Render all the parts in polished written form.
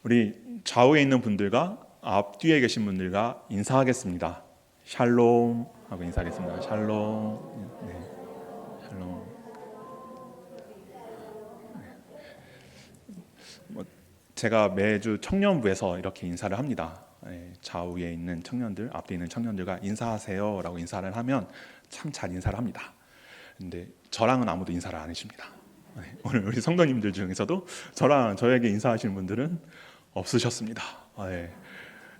우리 좌우에 있는 분들과 앞뒤에 계신 분들과 인사하겠습니다. 샬롬 하고 인사하겠습니다. 샬롬. 네, 샬롬. 제가 매주 청년부에서 이렇게 인사를 합니다. 좌우에 있는 청년들, 앞에 있는 청년들과 인사하세요라고 인사를 하면 참 잘 인사를 합니다. 근데 저랑은 아무도 인사를 안 해줍니다. 오늘 우리 성도님들 중에서도 저에게 인사하시는 분들은 없으셨습니다.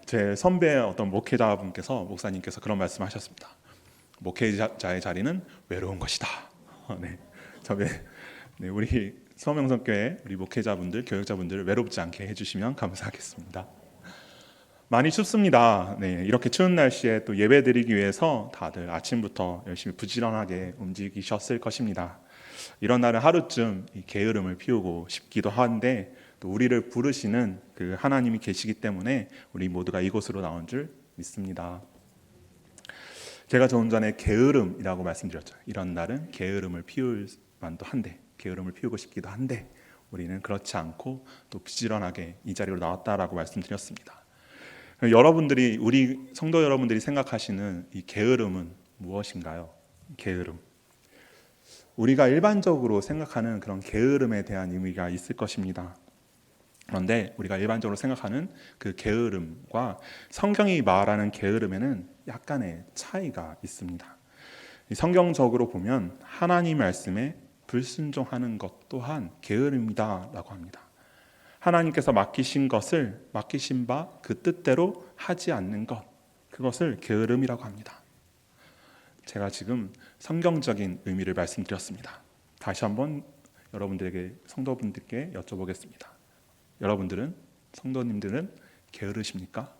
제 선배 어떤 목사님께서 그런 말씀하셨습니다. 목회자의 자리는 외로운 것이다. 우리 서명성교회 우리 목회자분들, 교역자분들을 외롭지 않게 해주시면 감사하겠습니다. 많이 춥습니다. 이렇게 추운 날씨에 또 예배드리기 위해서 다들 아침부터 열심히 부지런하게 움직이셨을 것입니다. 이런 날은 하루쯤 이 게으름을 피우고 싶기도 한데 또 우리를 부르시는 그 하나님이 계시기 때문에 우리 모두가 이곳으로 나온 줄 믿습니다. 제가 조금 전에 게으름이라고 말씀드렸죠. 이런 날은 게으름을 피울 만도 한데, 게으름을 피우고 싶기도 한데 우리는 그렇지 않고 또 부지런하게 이 자리로 나왔다라고 말씀드렸습니다. 우리 성도 여러분들이 생각하시는 이 게으름은 무엇인가요? 게으름. 우리가 일반적으로 생각하는 그런 게으름에 대한 의미가 있을 것입니다. 그런데 우리가 일반적으로 생각하는 그 게으름과 성경이 말하는 게으름에는 약간의 차이가 있습니다. 성경적으로 보면 하나님 말씀에 불순종하는 것 또한 게으름이다라고 합니다. 하나님께서 맡기신 바 그 뜻대로 하지 않는 것, 그것을 게으름이라고 합니다. 제가 지금 성경적인 의미를 말씀드렸습니다. 다시 한번 성도분들께 여쭤보겠습니다. 성도님들은 게으르십니까?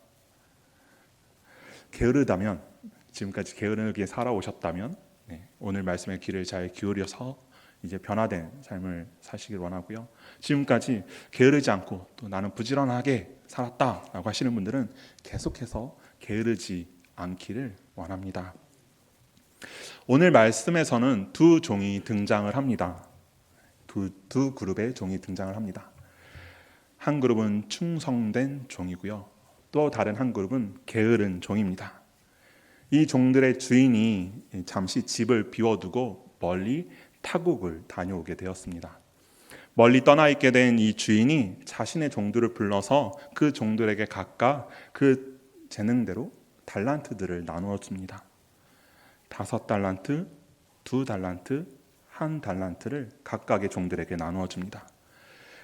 게으르다면, 지금까지 게으르게 살아오셨다면 오늘 말씀의 귀를 잘 기울여서 이제 변화된 삶을 사시길 원하고요. 지금까지 게으르지 않고 또 나는 부지런하게 살았다라고 하시는 분들은 계속해서 게으르지 않기를 원합니다. 오늘 말씀에서는 두 종이 등장을 합니다. 두 그룹의 종이 등장을 합니다. 한 그룹은 충성된 종이고요. 또 다른 한 그룹은 게으른 종입니다. 이 종들의 주인이 잠시 집을 비워두고 멀리 타국을 다녀오게 되었습니다. 멀리 떠나 있게 된 이 주인이 자신의 종들을 불러서 그 종들에게 각각 그 재능대로 달란트들을 나누어 줍니다. 5달란트, 2달란트, 1달란트를 각각의 종들에게 나누어 줍니다.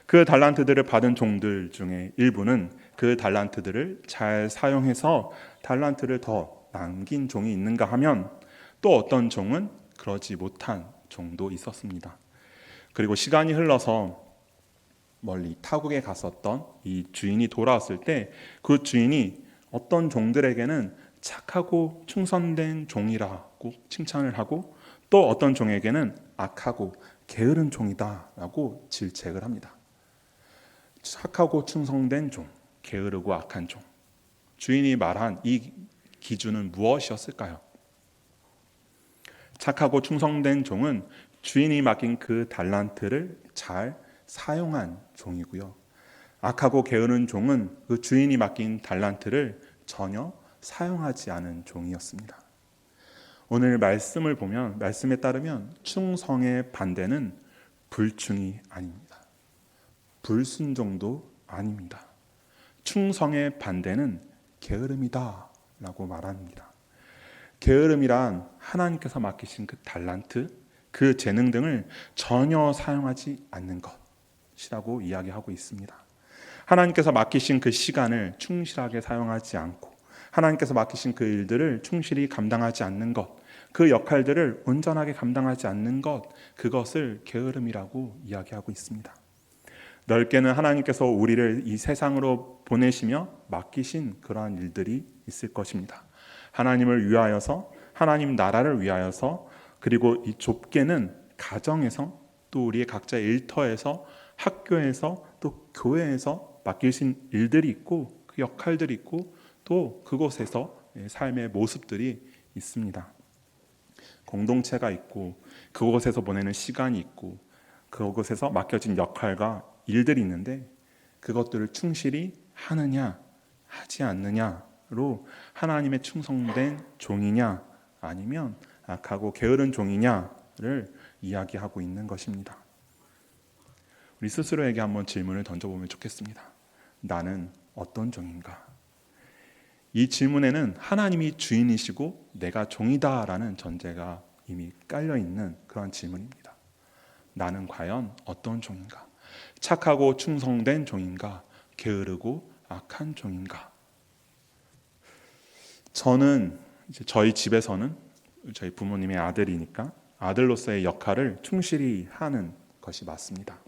그 달란트들을 받은 종들 중에 일부는 그 달란트들을 잘 사용해서 달란트를 더 남긴 종이 있는가 하면 또 어떤 종은 그러지 못한 종도 있었습니다. 그리고 시간이 흘러서 멀리 타국에 갔었던 이 주인이 돌아왔을 때 그 주인이 어떤 종들에게는 착하고 충성된 종이라고 칭찬을 하고 또 어떤 종에게는 악하고 게으른 종이다라고 질책을 합니다. 착하고 충성된 종, 게으르고 악한 종. 주인이 말한 이 기준은 무엇이었을까요? 착하고 충성된 종은 주인이 맡긴 그 달란트를 잘 사용한 종이고요. 악하고 게으른 종은 그 주인이 맡긴 달란트를 전혀 사용하지 않은 종이었습니다. 오늘 말씀을 보면 말씀에 따르면 충성의 반대는 불충이 아닙니다. 불순종도 아닙니다. 충성의 반대는 게으름이다 라고 말합니다. 게으름이란 하나님께서 맡기신 그 달란트, 그 재능 등을 전혀 사용하지 않는 것이라고 이야기하고 있습니다. 하나님께서 맡기신 그 시간을 충실하게 사용하지 않고 하나님께서 맡기신 그 일들을 충실히 감당하지 않는 것, 그 역할들을 온전하게 감당하지 않는 것, 그것을 게으름이라고 이야기하고 있습니다. 넓게는 하나님께서 우리를 이 세상으로 보내시며 맡기신 그러한 일들이 있을 것입니다. 하나님을 위하여서, 하나님 나라를 위하여서, 그리고 이 좁게는 가정에서, 또 우리의 각자의 일터에서, 학교에서, 또 교회에서 맡기신 일들이 있고 그 역할들이 있고 또 그곳에서 삶의 모습들이 있습니다. 공동체가 있고 그곳에서 보내는 시간이 있고 그곳에서 맡겨진 역할과 일들이 있는데 그것들을 충실히 하느냐 하지 않느냐로 하나님의 충성된 종이냐 아니면 악하고 게으른 종이냐를 이야기하고 있는 것입니다. 우리 스스로에게 한번 질문을 던져보면 좋겠습니다. 나는 어떤 종인가? 이 질문에는 하나님이 주인이시고 내가 종이다라는 전제가 이미 깔려있는 그런 질문입니다. 나는 과연 어떤 종인가? 착하고 충성된 종인가? 게으르고 악한 종인가? 저는 이제 저희 집에서는 저희 부모님의 아들이니까 아들로서의 역할을 충실히 하는 것이 맞습니다.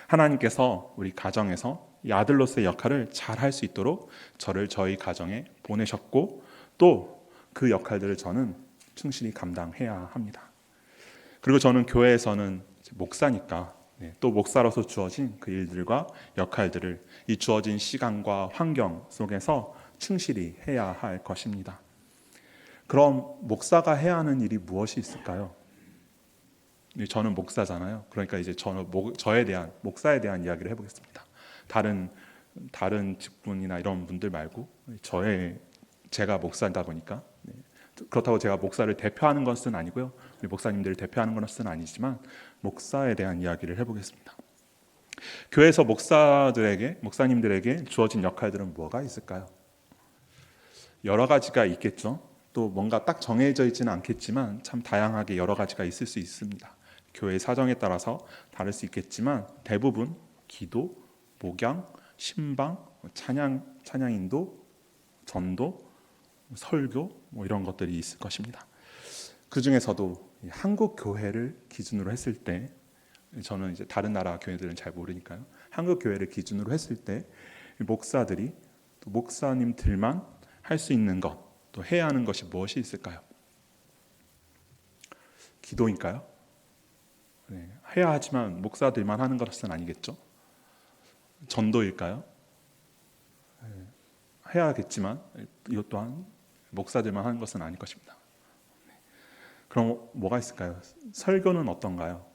하나님께서 우리 가정에서 이 아들로서의 역할을 잘 할 수 있도록 저를 저희 가정에 보내셨고 또 그 역할들을 저는 충실히 감당해야 합니다. 그리고 저는 교회에서는 목사니까 또 목사로서 주어진 그 일들과 역할들을 이 주어진 시간과 환경 속에서 충실히 해야 할 것입니다. 그럼 목사가 해야 하는 일이 무엇이 있을까요? 저는 목사잖아요. 그러니까 이제 저에 대한 목사에 대한 이야기를 해보겠습니다. 다른 직분이나 이런 분들 말고 제가 목사다 보니까 그렇다고 제가 목사를 대표하는 것은 아니고요. 우리 목사님들을 대표하는 것은 아니지만 목사에 대한 이야기를 해보겠습니다. 교회에서 목사님들에게 주어진 역할들은 뭐가 있을까요? 여러 가지가 있겠죠. 또 뭔가 딱 정해져 있지는 않겠지만 참 다양하게 여러 가지가 있을 수 있습니다. 교회 사정에 따라서 다를 수 있겠지만 대부분 기도, 목양, 신방, 찬양인도, 전도, 설교 이런 것들이 있을 것입니다. 그 중에서도 한국 교회를 기준으로 했을 때 저는 이제 다른 나라 교회들은 잘 모르니까요. 한국 교회를 기준으로 했을 때 목사들이 또 목사님들만 할 수 있는 것, 또 해야 하는 것이 무엇이 있을까요? 기도인가요? 해야 하지만 목사들만 하는 것은 아니겠죠? 전도일까요? 해야겠지만 이것 또한 목사들만 하는 것은 아닐 것입니다. 그럼 뭐가 있을까요? 설교는 어떤가요?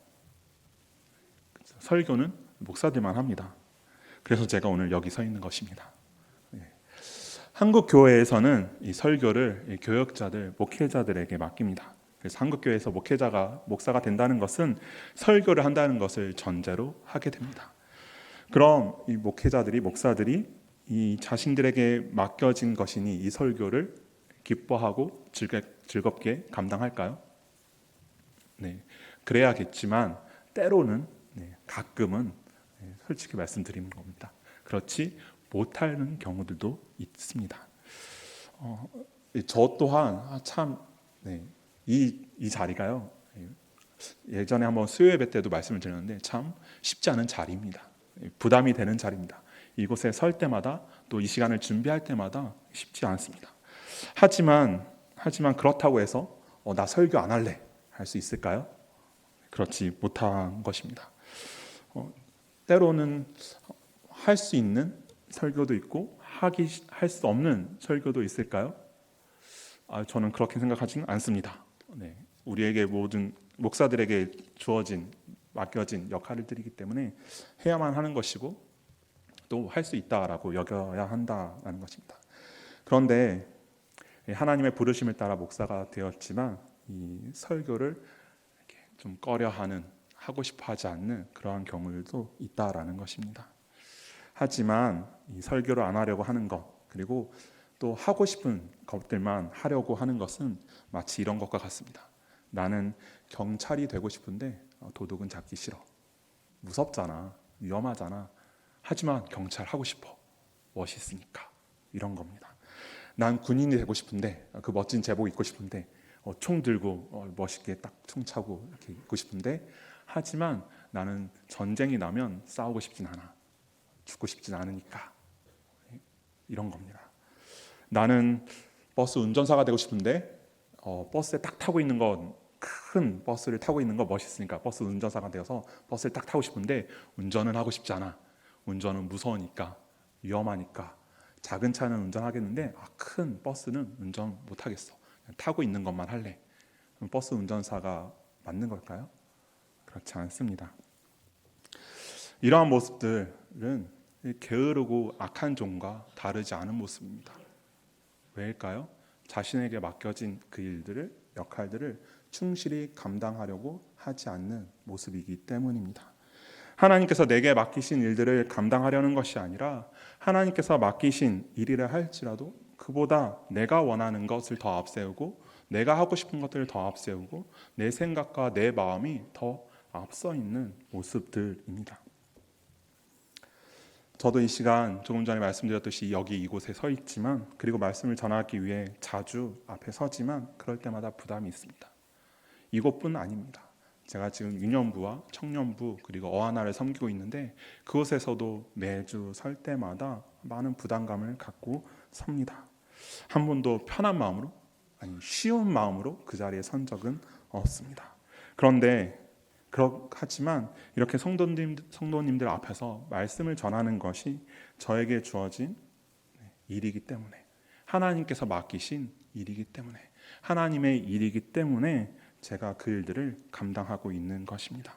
설교는 목사들만 합니다. 그래서 제가 오늘 여기 서 있는 것입니다. 한국 교회에서는 이 설교를 교역자들, 목회자들에게 맡깁니다. 그래서 한국 교회에서 목사가 된다는 것은 설교를 한다는 것을 전제로 하게 됩니다. 그럼 이 목사들이 이 자신들에게 맡겨진 것이니 이 설교를 기뻐하고 즐겁게 감당할까요? 네, 그래야겠지만 때로는 가끔은 솔직히 말씀드리는 겁니다. 그렇지 못하는 경우들도 있습니다. 저 또한 이 자리가요. 예전에 한번 수요 예배 때도 말씀을 드렸는데 참 쉽지 않은 자리입니다. 부담이 되는 자리입니다. 이곳에 설 때마다 또 이 시간을 준비할 때마다 쉽지 않습니다. 하지만 그렇다고 해서 나 설교 안 할래 할 수 있을까요? 그렇지 못한 것입니다. 때로는 할 수 있는 설교도 있고 할 수 없는 설교도 있을까요? 저는 그렇게 생각하지는 않습니다. 우리에게 모든 목사들에게 맡겨진 역할들이기 때문에 해야만 하는 것이고 또 할 수 있다라고 여겨야 한다는 것입니다. 그런데 하나님의 부르심을 따라 목사가 되었지만 이 설교를 좀 꺼려하는, 하고 싶어하지 않는 그러한 경우들도 있다라는 것입니다. 하지만 이 설교를 안 하려고 하는 것, 그리고 또 하고 싶은 것들만 하려고 하는 것은 마치 이런 것과 같습니다. 나는 경찰이 되고 싶은데 도둑은 잡기 싫어. 무섭잖아. 위험하잖아. 하지만 경찰 하고 싶어. 멋있으니까. 이런 겁니다. 난 군인이 되고 싶은데 그 멋진 제복 입고 싶은데 총 들고 멋있게 딱 총 차고 이렇게 입고 싶은데 하지만 나는 전쟁이 나면 싸우고 싶진 않아. 죽고 싶진 않으니까. 이런 겁니다. 나는 버스 운전사가 되고 싶은데 버스에 딱 타고 있는 건 큰 버스를 타고 있는 거 멋있으니까 버스 운전사가 되어서 버스를 딱 타고 싶은데 운전은 하고 싶지 않아. 운전은 무서우니까 위험하니까 작은 차는 운전하겠는데 큰 버스는 운전 못하겠어. 타고 있는 것만 할래. 그럼 버스 운전사가 맞는 걸까요? 그렇지 않습니다. 이러한 모습들은 게으르고 악한 종과 다르지 않은 모습입니다. 왜일까요? 자신에게 맡겨진 그 일들을, 역할들을 충실히 감당하려고 하지 않는 모습이기 때문입니다. 하나님께서 내게 맡기신 일들을 감당하려는 것이 아니라 하나님께서 맡기신 일이라 할지라도 그보다 내가 원하는 것을 더 앞세우고 내가 하고 싶은 것들을 더 앞세우고 내 생각과 내 마음이 더 앞서 있는 모습들입니다. 저도 이 시간 조금 전에 말씀드렸듯이 여기 이곳에 서 있지만, 그리고 말씀을 전하기 위해 자주 앞에 서지만 그럴 때마다 부담이 있습니다. 이곳뿐 아닙니다. 제가 지금 유년부와 청년부 그리고 어하나를 섬기고 있는데 그곳에서도 매주 설 때마다 많은 부담감을 갖고 섭니다. 한 번도 편한 마음으로, 아니 쉬운 마음으로 그 자리에 선 적은 없습니다. 그런데 하지만 이렇게 성도님들 앞에서 말씀을 전하는 것이 저에게 주어진 일이기 때문에, 하나님께서 맡기신 일이기 때문에, 하나님의 일이기 때문에 제가 그 일들을 감당하고 있는 것입니다.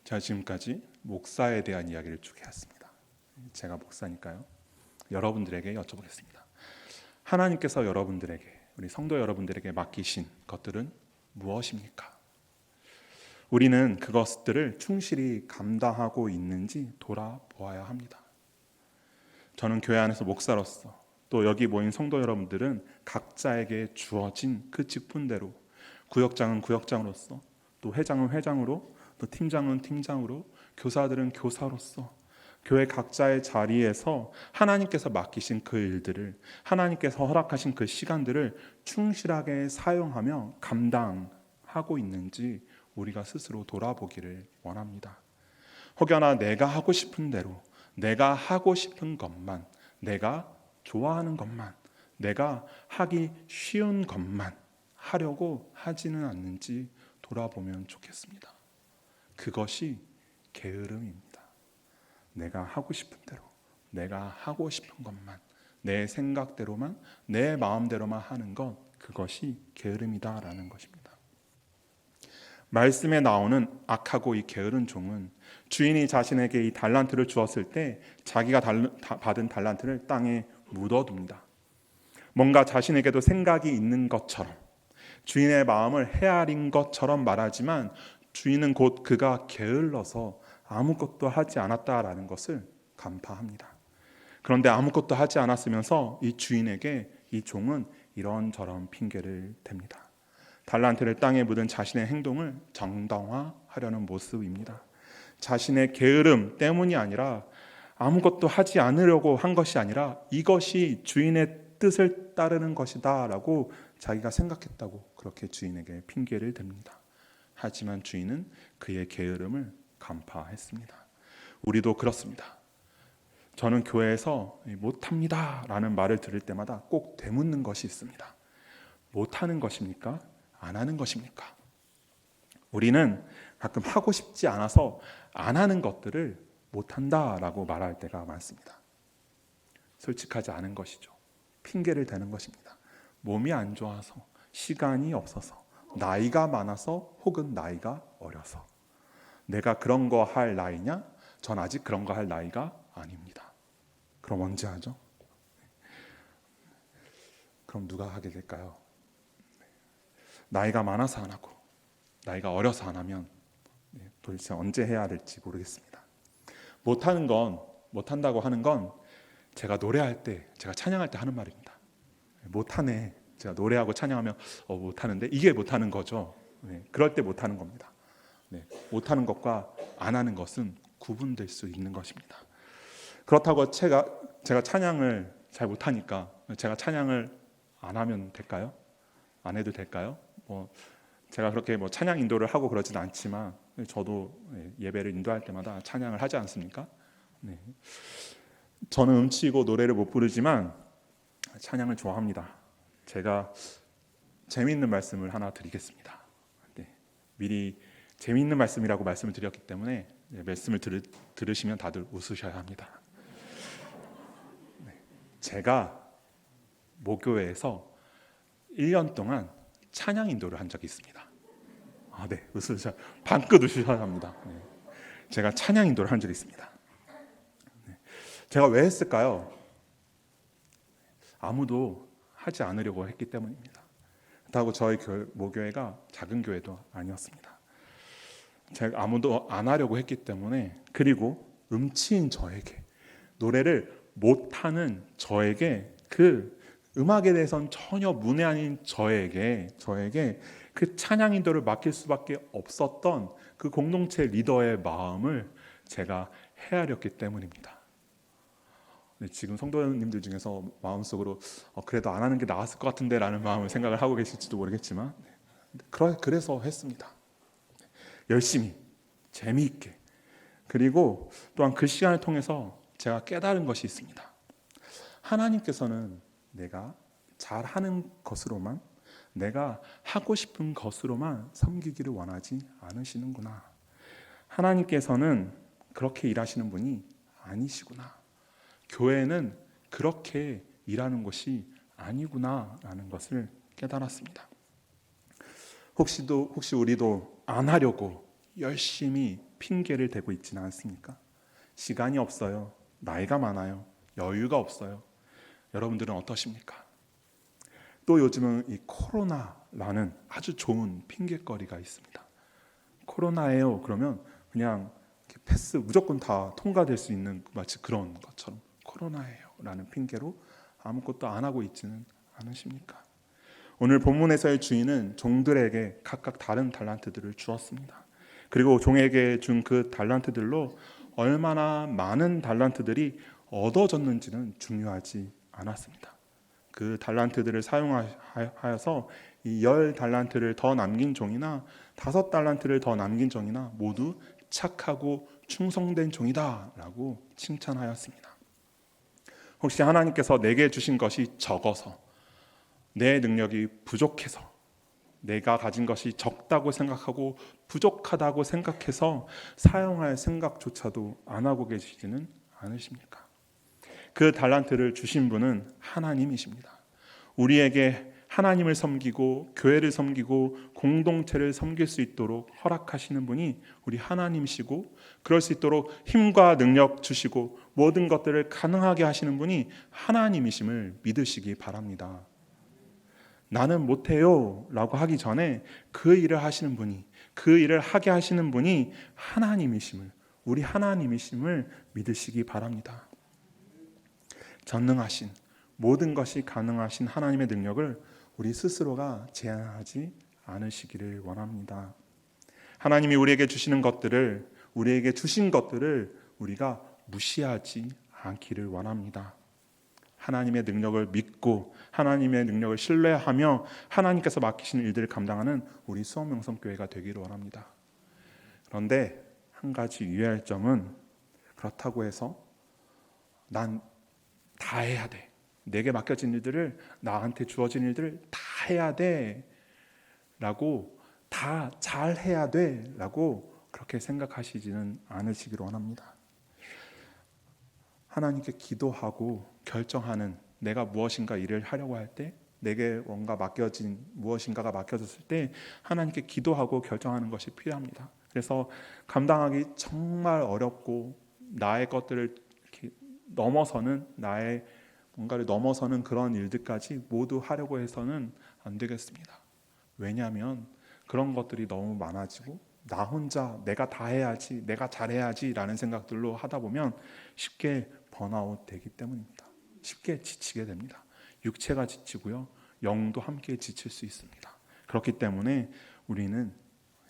제가 지금까지 목사에 대한 이야기를 쭉 해왔습니다. 제가 목사니까요. 여러분들에게 여쭤보겠습니다. 하나님께서 여러분들에게, 우리 성도 여러분들에게 맡기신 것들은 무엇입니까? 우리는 그것들을 충실히 감당하고 있는지 돌아보아야 합니다. 저는 교회 안에서 목사로서, 또 여기 모인 성도 여러분들은 각자에게 주어진 그 직분대로, 구역장은 구역장으로서, 또 회장은 회장으로, 또 팀장은 팀장으로, 교사들은 교사로서 교회 각자의 자리에서 하나님께서 맡기신 그 일들을, 하나님께서 허락하신 그 시간들을 충실하게 사용하며 감당하고 있는지 우리가 스스로 돌아보기를 원합니다. 혹여나 내가 하고 싶은 대로, 내가 하고 싶은 것만, 내가 좋아하는 것만, 내가 하기 쉬운 것만 하려고 하지는 않는지 돌아보면 좋겠습니다. 그것이 게으름입니다. 내가 하고 싶은 대로, 내가 하고 싶은 것만, 내 생각대로만, 내 마음대로만 하는 것, 그것이 게으름이다라는 것입니다. 말씀에 나오는 악하고 이 게으른 종은 주인이 자신에게 이 달란트를 주었을 때 자기가 받은 달란트를 땅에 묻어둡니다. 뭔가 자신에게도 생각이 있는 것처럼, 주인의 마음을 헤아린 것처럼 말하지만 주인은 곧 그가 게을러서 아무것도 하지 않았다라는 것을 간파합니다. 그런데 아무것도 하지 않았으면서 이 주인에게 이 종은 이런저런 핑계를 댑니다. 달란트를 땅에 묻은 자신의 행동을 정당화하려는 모습입니다. 자신의 게으름 때문이 아니라, 아무것도 하지 않으려고 한 것이 아니라 이것이 주인의 뜻을 따르는 것이다 라고 자기가 생각했다고 그렇게 주인에게 핑계를 댑니다. 하지만 주인은 그의 게으름을 간파했습니다. 우리도 그렇습니다. 저는 교회에서 못합니다 라는 말을 들을 때마다 꼭 되묻는 것이 있습니다. 못하는 것입니까? 안 하는 것입니까? 우리는 가끔 하고 싶지 않아서 안 하는 것들을 못한다라고 말할 때가 많습니다. 솔직하지 않은 것이죠. 핑계를 대는 것입니다. 몸이 안 좋아서, 시간이 없어서, 나이가 많아서, 혹은 나이가 어려서. 내가 그런 거 할 나이냐? 전 아직 그런 거 할 나이가 아닙니다. 그럼 언제 하죠? 그럼 누가 하게 될까요? 나이가 많아서 안 하고 나이가 어려서 안 하면 도대체 언제 해야 될지 모르겠습니다. 못한다고 하는 건 제가 노래할 때, 제가 찬양할 때 하는 말입니다. 못하네. 제가 노래하고 찬양하면 못하는데, 이게 못하는 거죠. 그럴 때 못하는 겁니다. 못하는 것과 안 하는 것은 구분될 수 있는 것입니다. 그렇다고 제가 찬양을 잘 못하니까 제가 찬양을 안 하면 될까요? 안 해도 될까요? 제가 그렇게 찬양 인도를 하고 그러지는 않지만 저도 예배를 인도할 때마다 찬양을 하지 않습니까? 저는 음치고 노래를 못 부르지만 찬양을 좋아합니다. 제가 재미있는 말씀을 하나 드리겠습니다. 미리 재미있는 말씀이라고 말씀을 드렸기 때문에 말씀을 들으시면 다들 웃으셔야 합니다. 제가 모교회에서 1년 동안 찬양 인도를 한 적이 있습니다. 네, 웃으셔. 방긋 웃으셔야 합니다. 제가 찬양 인도를 한 적이 있습니다. 제가 왜 했을까요? 아무도 하지 않으려고 했기 때문입니다. 그렇다고 저희 모교회가 작은 교회도 아니었습니다. 제가 아무도 안 하려고 했기 때문에, 그리고 음치인 저에게, 노래를 못하는 저에게, 그 음악에 대해서는 전혀 문외한인 저에게 그 찬양 인도를 맡길 수밖에 없었던 그 공동체 리더의 마음을 제가 헤아렸기 때문입니다. 지금 성도님들 중에서 마음속으로 그래도 안 하는 게 나았을 것 같은데 라는 마음을 생각을 하고 계실지도 모르겠지만, 그래서 했습니다. 열심히, 재미있게. 그리고 또한 그 시간을 통해서 제가 깨달은 것이 있습니다. 하나님께서는 내가 잘하는 것으로만, 내가 하고 싶은 것으로만 섬기기를 원하지 않으시는구나. 하나님께서는 그렇게 일하시는 분이 아니시구나. 교회는 그렇게 일하는 것이 아니구나라는 것을 깨달았습니다. 혹시 우리도 안 하려고 열심히 핑계를 대고 있지는 않습니까? 시간이 없어요. 나이가 많아요. 여유가 없어요. 여러분들은 어떠십니까? 또 요즘은 이 코로나라는 아주 좋은 핑계거리가 있습니다. 코로나예요. 그러면 그냥 패스 무조건 다 통과될 수 있는 마치 그런 것처럼 코로나예요 라는 핑계로 아무것도 안 하고 있지는 않으십니까? 오늘 본문에서의 주인은 종들에게 각각 다른 달란트들을 주었습니다. 그리고 종에게 준 그 달란트들로 얼마나 많은 달란트들이 얻어졌는지는 중요하지 않았습니다. 그 달란트들을 사용하여서 이 10달란트를 더 남긴 종이나 5달란트를 더 남긴 종이나 모두 착하고 충성된 종이다 라고 칭찬하였습니다. 혹시 하나님께서 내게 주신 것이 적어서, 내 능력이 부족해서, 내가 가진 것이 적다고 생각하고 부족하다고 생각해서 사용할 생각조차도 안 하고 계시지는 않으십니까? 그 달란트를 주신 분은 하나님이십니다. 우리에게 하나님을 섬기고 교회를 섬기고 공동체를 섬길 수 있도록 허락하시는 분이 우리 하나님이시고, 그럴 수 있도록 힘과 능력 주시고 모든 것들을 가능하게 하시는 분이 하나님이심을 믿으시기 바랍니다. 나는 못해요 라고 하기 전에 그 일을 하시는 분이, 그 일을 하게 하시는 분이 하나님이심을, 우리 하나님이심을 믿으시기 바랍니다. 전능하신, 모든 것이 가능하신 하나님의 능력을 우리 스스로가 제한하지 않으시기를 원합니다. 하나님이 우리에게 주시는 것들을, 우리에게 주신 것들을 우리가 무시하지 않기를 원합니다. 하나님의 능력을 믿고 하나님의 능력을 신뢰하며 하나님께서 맡기신 일들을 감당하는 우리 수원명성교회가 되기를 원합니다. 그런데 한 가지 유의할 점은, 그렇다고 해서 난 다 해야 돼, 내게 맡겨진 일들을, 나한테 주어진 일들을 다 해야 돼 라고, 다 잘해야 돼 라고 그렇게 생각하시지는 않으시기를 원합니다. 하나님께 기도하고 결정하는, 내가 무엇인가 일을 하려고 할 때, 내게 뭔가 맡겨진 무엇인가가 맡겨졌을 때 하나님께 기도하고 결정하는 것이 필요합니다. 그래서 감당하기 정말 어렵고 나의 것들을 이렇게 넘어서는, 나의 뭔가를 넘어서는 그런 일들까지 모두 하려고 해서는 안 되겠습니다. 왜냐하면 그런 것들이 너무 많아지고 나 혼자 내가 다 해야지, 내가 잘해야지 라는 생각들로 하다 보면 쉽게 번아웃 되기 때문입니다. 쉽게 지치게 됩니다. 육체가 지치고요, 영도 함께 지칠 수 있습니다. 그렇기 때문에 우리는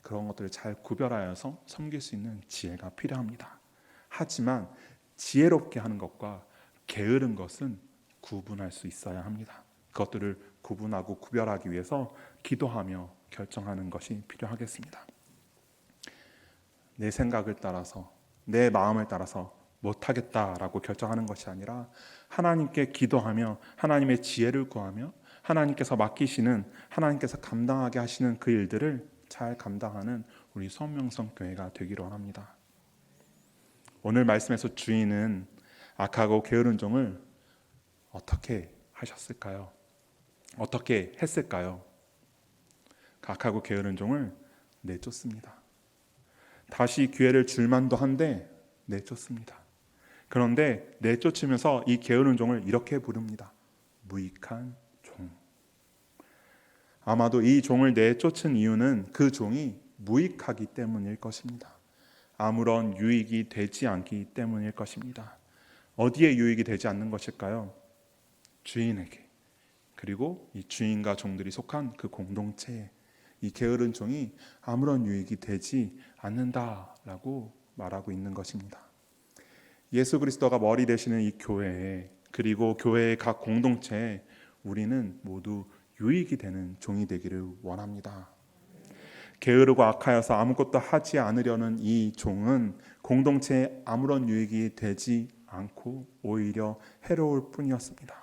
그런 것들을 잘 구별하여서 섬길 수 있는 지혜가 필요합니다. 하지만 지혜롭게 하는 것과 게으른 것은 구분할 수 있어야 합니다. 그것들을 구분하고 구별하기 위해서 기도하며 결정하는 것이 필요하겠습니다. 내 생각을 따라서, 내 마음을 따라서 못하겠다라고 결정하는 것이 아니라 하나님께 기도하며 하나님의 지혜를 구하며 하나님께서 맡기시는, 하나님께서 감당하게 하시는 그 일들을 잘 감당하는 우리 수원명성교회가 되기를 원합니다. 오늘 말씀에서 주인은 악하고 게으른 종을 어떻게 하셨을까요? 어떻게 했을까요? 악하고 게으른 종을 내쫓습니다. 다시 기회를 줄 만도 한데 내쫓습니다. 그런데 내쫓으면서 이 게으른 종을 이렇게 부릅니다. 무익한 종. 아마도 이 종을 내쫓은 이유는 그 종이 무익하기 때문일 것입니다. 아무런 유익이 되지 않기 때문일 것입니다. 어디에 유익이 되지 않는 것일까요? 주인에게, 그리고 이 주인과 종들이 속한 그 공동체에 이 게으른 종이 아무런 유익이 되지 않는다라고 말하고 있는 것입니다. 예수 그리스도가 머리 되시는 이 교회에, 그리고 교회의 각 공동체에 우리는 모두 유익이 되는 종이 되기를 원합니다. 게으르고 악하여서 아무것도 하지 않으려는 이 종은 공동체에 아무런 유익이 되지 않고 오히려 해로울 뿐이었습니다.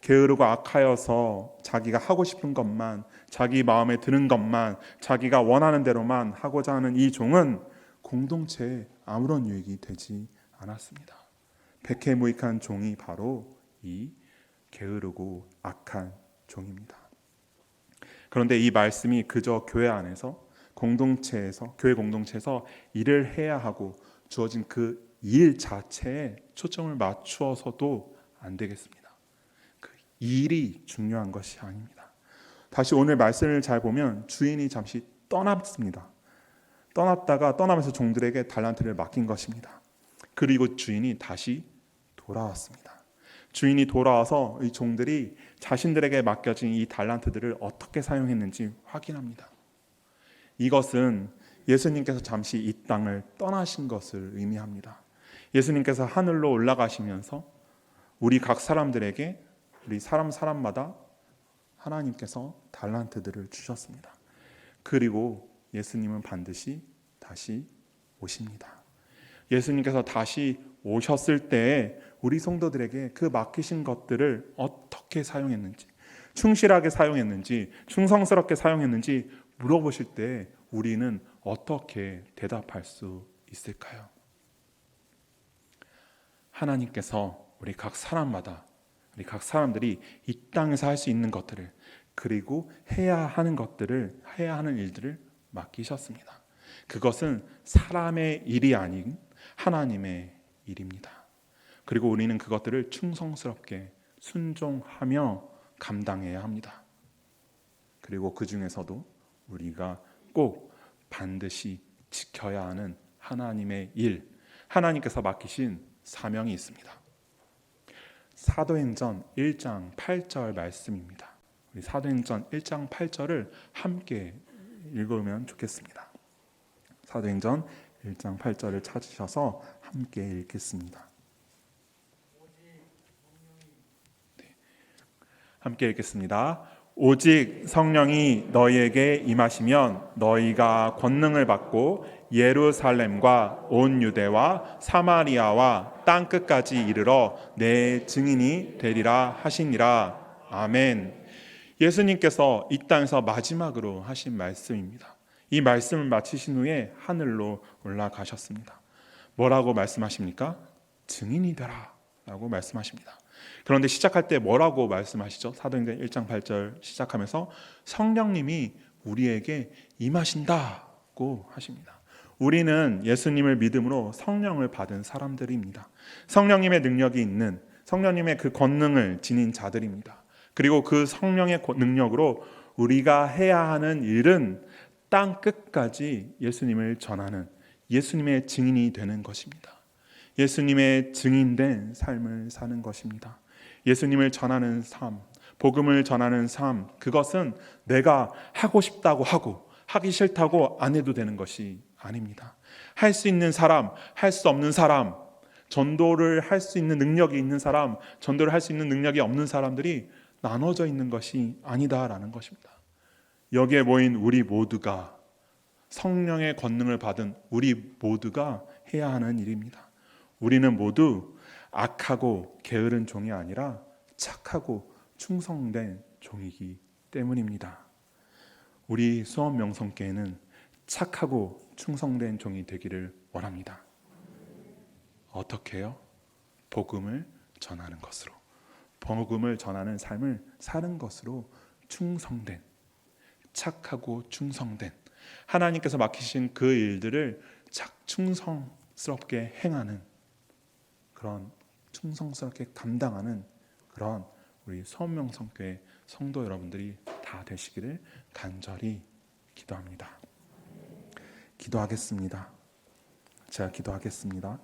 게으르고 악하여서 자기가 하고 싶은 것만, 자기 마음에 드는 것만, 자기가 원하는 대로만 하고자 하는 이 종은 공동체에 아무런 유익이 되지 않았습니다. 백해무익한 종이 바로 이 게으르고 악한 종입니다. 그런데 이 말씀이 그저 교회 안에서, 공동체에서, 교회 공동체에서 일을 해야 하고 주어진 그 일 자체에 초점을 맞추어서도 안 되겠습니다. 그 일이 중요한 것이 아닙니다. 다시 오늘 말씀을 잘 보면 주인이 잠시 떠났습니다. 떠나면서 종들에게 달란트를 맡긴 것입니다. 그리고 주인이 다시 돌아왔습니다. 주인이 돌아와서 이 종들이 자신들에게 맡겨진 이 달란트들을 어떻게 사용했는지 확인합니다. 이것은 예수님께서 잠시 이 땅을 떠나신 것을 의미합니다. 예수님께서 하늘로 올라가시면서 우리 각 사람들에게, 우리 사람마다 하나님께서 달란트들을 주셨습니다. 그리고 예수님은 반드시 다시 오십니다. 예수님께서 다시 오셨을 때에 우리 성도들에게 그 맡기신 것들을 어떻게 사용했는지, 충실하게 사용했는지, 충성스럽게 사용했는지 물어보실 때 우리는 어떻게 대답할 수 있을까요? 하나님께서 우리 각 사람마다, 우리 각 사람들이 이 땅에서 할 수 있는 것들을, 그리고 해야 하는 것들을, 해야 하는 일들을 맡기셨습니다. 그것은 사람의 일이 아닌 하나님의 일입니다. 그리고 우리는 그것들을 충성스럽게 순종하며 감당해야 합니다. 그리고 그 중에서도 우리가 꼭 반드시 지켜야 하는 하나님의 일, 하나님께서 맡기신 사명이 있습니다. 사도행전 1장 8절 말씀입니다. 우리 사도행전 1장 8절을 함께 읽으면 좋겠습니다. 사도행전 1장 8절을 찾으셔서 함께 읽겠습니다. 네, 함께 읽겠습니다. 오직 성령이 너희에게 임하시면 너희가 권능을 받고 예루살렘과 온 유대와 사마리아와 땅끝까지 이르러 내 증인이 되리라 하시니라. 아멘. 예수님께서 이 땅에서 마지막으로 하신 말씀입니다. 이 말씀을 마치신 후에 하늘로 올라가셨습니다. 뭐라고 말씀하십니까? 증인이 되라 라고 말씀하십니다. 그런데 시작할 때 뭐라고 말씀하시죠? 사도행전 1장 8절 시작하면서 성령님이 우리에게 임하신다고 하십니다. 우리는 예수님을 믿음으로 성령을 받은 사람들입니다. 성령님의 능력이 있는, 성령님의 그 권능을 지닌 자들입니다. 그리고 그 성령의 능력으로 우리가 해야 하는 일은 땅 끝까지 예수님을 전하는, 예수님의 증인이 되는 것입니다. 예수님의 증인된 삶을 사는 것입니다. 예수님을 전하는 삶, 복음을 전하는 삶, 그것은 내가 하고 싶다고 하고 하기 싫다고 안 해도 되는 것이 아닙니다. 할 수 있는 사람, 할 수 없는 사람, 전도를 할 수 있는 능력이 있는 사람, 전도를 할 수 있는 능력이 없는 사람들이 나눠져 있는 것이 아니다라는 것입니다. 여기에 모인 우리 모두가, 성령의 권능을 받은 우리 모두가 해야 하는 일입니다. 우리는 모두 악하고 게으른 종이 아니라 착하고 충성된 종이기 때문입니다. 우리 수원명성교회는 착하고 충성된 종이 되기를 원합니다. 어떻게 해요? 복음을 전하는 것으로, 복음을 전하는 삶을 사는 것으로 충성된, 착하고 충성된, 하나님께서 맡기신 그 일들을 충성스럽게 행하는 그런 충성스럽게 감당하는 그런 우리 서원명성교회 성도 여러분들이 다 되시기를 간절히 기도합니다. 기도하겠습니다. 제가 기도하겠습니다.